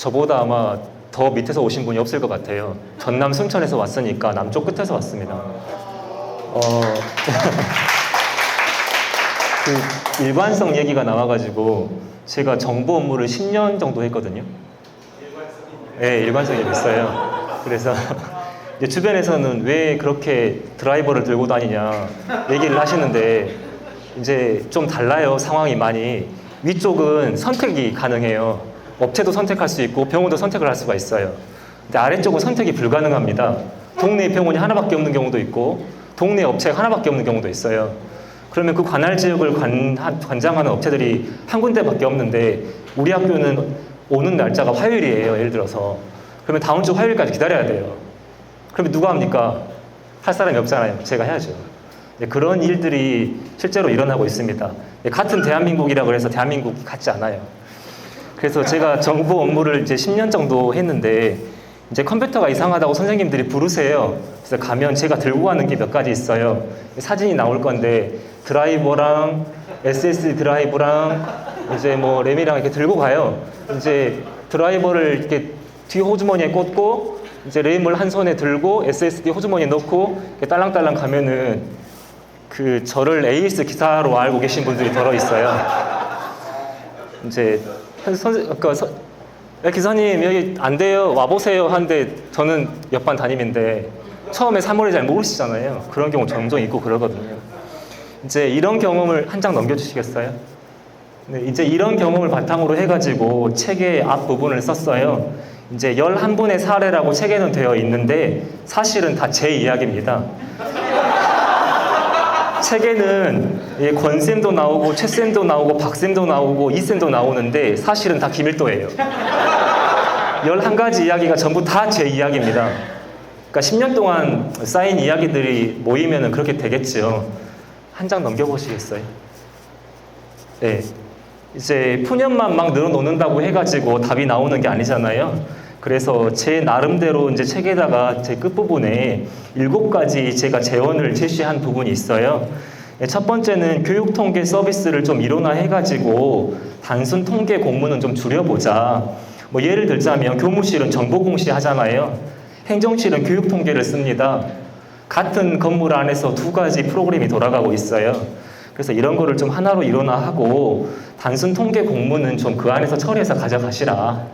저보다 아마 더 밑에서 오신 분이 없을 것 같아요. 전남 순천에서 왔으니까 남쪽 끝에서 왔습니다. 그 일관성 얘기가 나와가지고 제가 정보 업무를 10년 정도 했거든요. 네, 일관성이 있어요. 그래서 이제 주변에서는 왜 그렇게 드라이버를 들고 다니냐 얘기를 하시는데 이제 좀 달라요. 상황이 많이. 위쪽은 선택이 가능해요. 업체도 선택할 수 있고 병원도 선택을 할 수가 있어요. 근데 아래쪽은 선택이 불가능합니다. 동네에 병원이 하나밖에 없는 경우도 있고 동네 업체가 하나밖에 없는 경우도 있어요. 그러면 그 관할 지역을 관장하는 업체들이 한 군데밖에 없는데 우리 학교는 오는 날짜가 화요일이에요. 예를 들어서. 그러면 다음 주 화요일까지 기다려야 돼요. 그러면 누가 합니까? 할 사람이 없잖아요. 제가 해야죠. 그런 일들이 실제로 일어나고 있습니다. 같은 대한민국이라고 해서 대한민국이 같지 않아요. 그래서 제가 정보 업무를 이제 10년 정도 했는데 이제 컴퓨터가 이상하다고 선생님들이 부르세요. 그래서 가면 제가 들고 가는 게 몇 가지 있어요. 사진이 나올 건데 드라이버랑 SSD 드라이브랑 이제 뭐 램이랑 이렇게 들고 가요. 이제 드라이버를 이렇게 뒤 호주머니에 꽂고 이제 램을 한 손에 들고 SSD 호주머니에 넣고 이렇게 딸랑딸랑 가면은 그 저를 AS 기사로 알고 계신 분들이 더러 있어요. 이제 기사님 여기 안 돼요 와보세요 하는데 저는 옆반 담임인데 처음에 3월에 잘 모르시잖아요. 그런 경우 종종 있고 그러거든요. 이제 이런 경험을 한 장 넘겨주시겠어요? 네, 이제 이런 경험을 바탕으로 해가지고 책의 앞부분을 썼어요. 이제 11분의 사례라고 책에는 되어 있는데 사실은 다 제 이야기입니다. 책에는 권쌤도 나오고 최쌤도 나오고 박쌤도 나오고 이쌤도 나오는데 사실은 다 기밀도예요. 11가지 이야기가 전부 다 제 이야기입니다. 그러니까 10년 동안 쌓인 이야기들이 모이면 그렇게 되겠죠. 한 장 넘겨보시겠어요? 네. 이제 푸념만 막 늘어놓는다고 해가지고 답이 나오는 게 아니잖아요. 그래서 제 나름대로 이제 책에다가 제 끝부분에 7가지 제가 재원을 제시한 부분이 있어요. 첫 번째는 교육 통계 서비스를 좀 일원화해가지고 단순 통계 공무는 좀 줄여보자. 뭐 예를 들자면 교무실은 정보 공시 하잖아요. 행정실은 교육 통계를 씁니다. 같은 건물 안에서 2가지 프로그램이 돌아가고 있어요. 그래서 이런 거를 좀 하나로 일원화하고 단순 통계 공무는 좀 그 안에서 처리해서 가져가시라.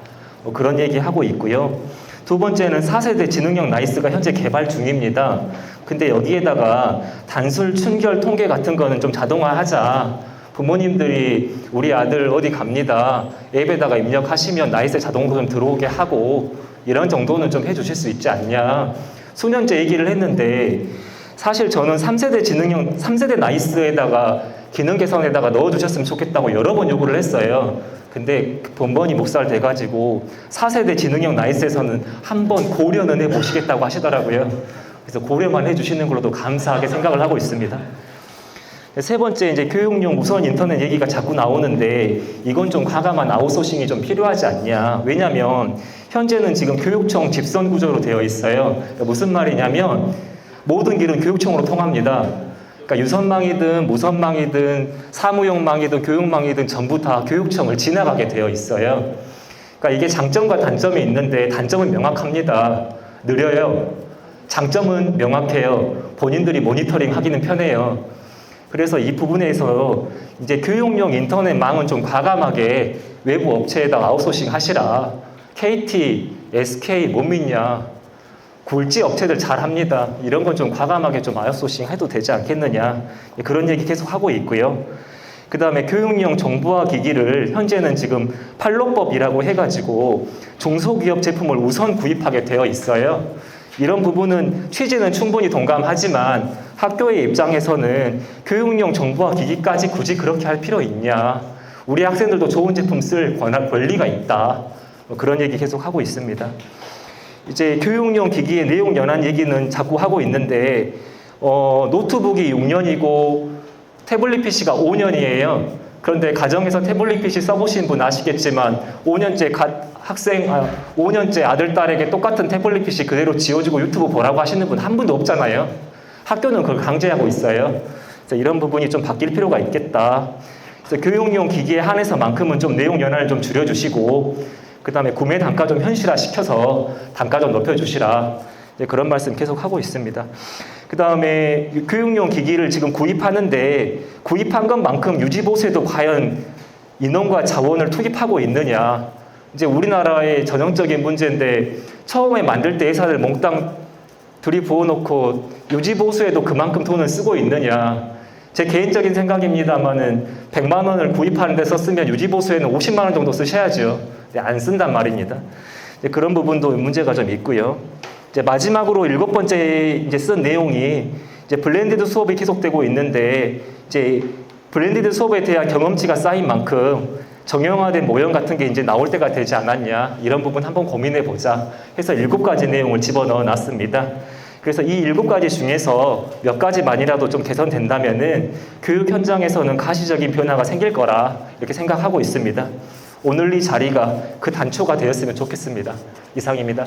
뭐 그런 얘기 하고 있고요. 두 번째는 4세대 지능형 나이스가 현재 개발 중입니다. 근데 여기에다가 단술 춘결 통계 같은 거는 좀 자동화하자. 부모님들이 우리 아들 어디 갑니다. 앱에다가 입력하시면 나이스 자동으로 좀 들어오게 하고 이런 정도는 좀 해주실 수 있지 않냐. 수년째 얘기를 했는데 사실 저는 3세대 나이스에다가 기능 개선에다가 넣어주셨으면 좋겠다고 여러 번 요구를 했어요. 근데 번번이 묵살돼가지고 4세대 지능형 나이스에서는 한번 고려는 해보시겠다고 하시더라고요. 그래서 고려만 해주시는 걸로도 감사하게 생각을 하고 있습니다. 세 번째, 이제 교육용 무선 인터넷 얘기가 자꾸 나오는데 이건 좀 과감한 아웃소싱이 좀 필요하지 않냐. 왜냐면 현재는 지금 교육청 집선 구조로 되어 있어요. 무슨 말이냐면 모든 길은 교육청으로 통합니다. 그러니까 유선망이든 무선망이든 사무용망이든 교육망이든 전부 다 교육청을 지나가게 되어 있어요. 그러니까 이게 장점과 단점이 있는데 단점은 명확합니다. 느려요. 장점은 명확해요. 본인들이 모니터링 하기는 편해요. 그래서 이 부분에서 이제 교육용 인터넷망은 좀 과감하게 외부 업체에다 아웃소싱 하시라. KT, SK 못 믿냐. 굴지 업체들 잘합니다. 이런 건 좀 과감하게 좀 아웃소싱 해도 되지 않겠느냐. 그런 얘기 계속 하고 있고요. 그 다음에 교육용 정보화 기기를 현재는 지금 판로법이라고 해가지고 중소기업 제품을 우선 구입하게 되어 있어요. 이런 부분은 취지는 충분히 동감하지만 학교의 입장에서는 교육용 정보화 기기까지 굳이 그렇게 할 필요 있냐. 우리 학생들도 좋은 제품 쓸 권리가 있다. 그런 얘기 계속 하고 있습니다. 이제 교육용 기기의 내용 연한 얘기는 자꾸 하고 있는데 노트북이 6년이고 태블릿 PC가 5년이에요. 그런데 가정에서 태블릿 PC 써보신 분 아시겠지만 5년째 아들, 딸에게 똑같은 태블릿 PC 그대로 지워주고 유튜브 보라고 하시는 분 한 분도 없잖아요. 학교는 그걸 강제하고 있어요. 그래서 이런 부분이 좀 바뀔 필요가 있겠다. 그래서 교육용 기기에 한해서만큼은 좀 내용 연한을 좀 줄여주시고 그 다음에 구매 단가 좀 현실화시켜서 단가 좀 높여주시라. 그런 말씀 계속 하고 있습니다. 그 다음에 교육용 기기를 지금 구입하는데 구입한 것만큼 유지보수에도 과연 인원과 자원을 투입하고 있느냐. 이제 우리나라의 전형적인 문제인데 처음에 만들 때 예산을 몽땅 들이부어놓고 유지보수에도 그만큼 돈을 쓰고 있느냐. 제 개인적인 생각입니다만은 100만 원을 구입하는 데 썼으면 유지보수에는 50만 원 정도 쓰셔야죠. 안 쓴단 말입니다. 그런 부분도 문제가 좀 있고요. 이제 마지막으로 7번째 이제 쓴 내용이 이제 블렌디드 수업이 계속되고 있는데 이제 블렌디드 수업에 대한 경험치가 쌓인 만큼 정형화된 모형 같은 게 이제 나올 때가 되지 않았냐, 이런 부분 한번 고민해 보자 해서 7가지 내용을 집어넣어 놨습니다. 그래서 이 7가지 중에서 몇 가지만이라도 좀 개선된다면은 교육 현장에서는 가시적인 변화가 생길 거라 이렇게 생각하고 있습니다. 오늘 이 자리가 그 단초가 되었으면 좋겠습니다. 이상입니다.